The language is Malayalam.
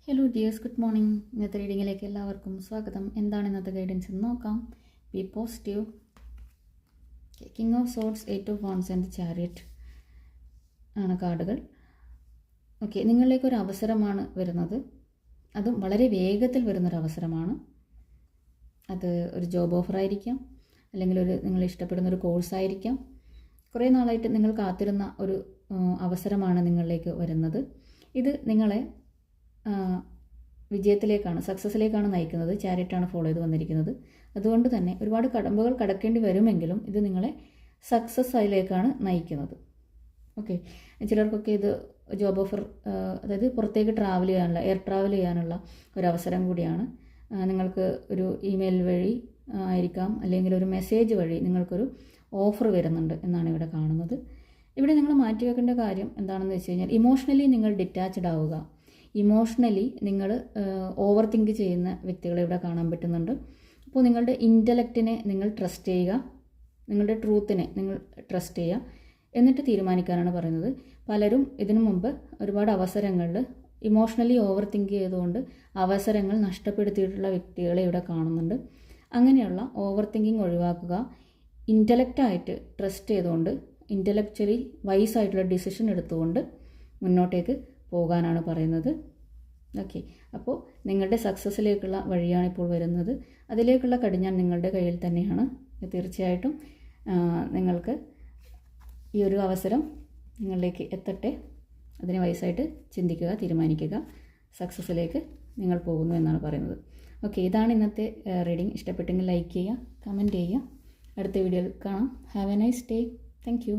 Hello dears, good morning. ഇന്നത്തെ റീഡിങ്ങിലേക്ക് എല്ലാവർക്കും സ്വാഗതം. എന്താണ് ഇന്നത്തെ ഗൈഡൻസ് എന്ന് നോക്കാം. B positive. King of swords, 8 of wands and chariot ആണ് കാർഡുകൾ. ഓക്കെ, നിങ്ങളിലേക്കൊരു അവസരമാണ് വരുന്നത്. അതും വളരെ വേഗത്തിൽ വരുന്നൊരു അവസരമാണ്. അത് ഒരു ജോബ് ഓഫർ ആയിരിക്കാം, അല്ലെങ്കിൽ നിങ്ങൾ ഇഷ്ടപ്പെടുന്നൊരു കോഴ്സായിരിക്കാം. കുറേ നാളായിട്ട് നിങ്ങൾ കാത്തിരുന്ന ഒരു അവസരമാണ് നിങ്ങളിലേക്ക് വരുന്നത്. ഇത് നിങ്ങളെ വിജയത്തിലേക്കാണ്, സക്സസ്സിലേക്കാണ് നയിക്കുന്നത്. ചാരിറ്റാണ് ഫോളോ ചെയ്ത് വന്നിരിക്കുന്നത്. അതുകൊണ്ട് തന്നെ ഒരുപാട് കടമ്പകൾ കടക്കേണ്ടി വരുമെങ്കിലും ഇത് നിങ്ങളെ സക്സസ് അതിലേക്കാണ് നയിക്കുന്നത്. ഓക്കെ, ചിലർക്കൊക്കെ ഇത് ജോബ് ഓഫർ, അതായത് പുറത്തേക്ക് ട്രാവൽ ചെയ്യാനുള്ള, എയർ ട്രാവൽ ചെയ്യാനുള്ള ഒരു അവസരം കൂടിയാണ്. നിങ്ങൾക്ക് ഒരു ഇമെയിൽ വഴി ആയിരിക്കാം, അല്ലെങ്കിൽ ഒരു മെസ്സേജ് വഴി നിങ്ങൾക്കൊരു ഓഫർ വരുന്നുണ്ട് എന്നാണ് ഇവിടെ കാണുന്നത്. ഇവിടെ നിങ്ങൾ മാറ്റിവെക്കേണ്ട കാര്യം എന്താണെന്ന് വെച്ച് കഴിഞ്ഞാൽ, ഇമോഷണലി നിങ്ങൾ ഡിറ്റാച്ച്ഡ് ആവുക. ഇമോഷണലി നിങ്ങൾ ഓവർ തിങ്ക് ചെയ്യുന്ന വ്യക്തികളെ ഇവിടെ കാണാൻ പറ്റുന്നുണ്ട്. അപ്പോൾ നിങ്ങളുടെ ഇൻ്റലക്റ്റിനെ നിങ്ങൾ ട്രസ്റ്റ് ചെയ്യുക, നിങ്ങളുടെ ട്രൂത്തിനെ നിങ്ങൾ ട്രസ്റ്റ് ചെയ്യുക, എന്നിട്ട് തീരുമാനിക്കാനാണ് പറയുന്നത്. പലരും ഇതിനു മുമ്പ് ഒരുപാട് അവസരങ്ങളിൽ ഇമോഷണലി ഓവർ തിങ്ക് ചെയ്തുകൊണ്ട് അവസരങ്ങൾ നഷ്ടപ്പെടുത്തിയിട്ടുള്ള വ്യക്തികളെ ഇവിടെ കാണുന്നുണ്ട്. അങ്ങനെയുള്ള ഓവർ തിങ്കിങ് ഒഴിവാക്കുക. ഇൻ്റലക്റ്റായിട്ട് ട്രസ്റ്റ് ചെയ്തുകൊണ്ട്, ഇൻ്റലക്ച്വലി വൈസായിട്ടുള്ള ഡിസിഷൻ എടുത്തുകൊണ്ട് മുന്നോട്ടേക്ക് പോകാനാണ് പറയുന്നത്. ഓക്കെ, അപ്പോൾ നിങ്ങളുടെ സക്സസ്സിലേക്കുള്ള വഴിയാണ് ഇപ്പോൾ വരുന്നത്. അതിലേക്കുള്ള കടിഞ്ഞാൺ നിങ്ങളുടെ കയ്യിൽ തന്നെയാണ്. തീർച്ചയായിട്ടും നിങ്ങൾക്ക് ഈ ഒരു അവസരം നിങ്ങളിലേക്ക് എത്തട്ടെ. അതിനെ വയസ്സായിട്ട് ചിന്തിക്കുക, തീരുമാനിക്കുക. സക്സസ്സിലേക്ക് നിങ്ങൾ പോകുന്നു എന്നാണ് പറയുന്നത്. ഓക്കെ, ഇതാണ് ഇന്നത്തെ റീഡിംഗ്. ഇഷ്ടപ്പെട്ടെങ്കിൽ ലൈക്ക് ചെയ്യുക, കമൻറ്റ് ചെയ്യുക. അടുത്ത വീഡിയോയിൽ കാണാം. Have A nice day. Thank you.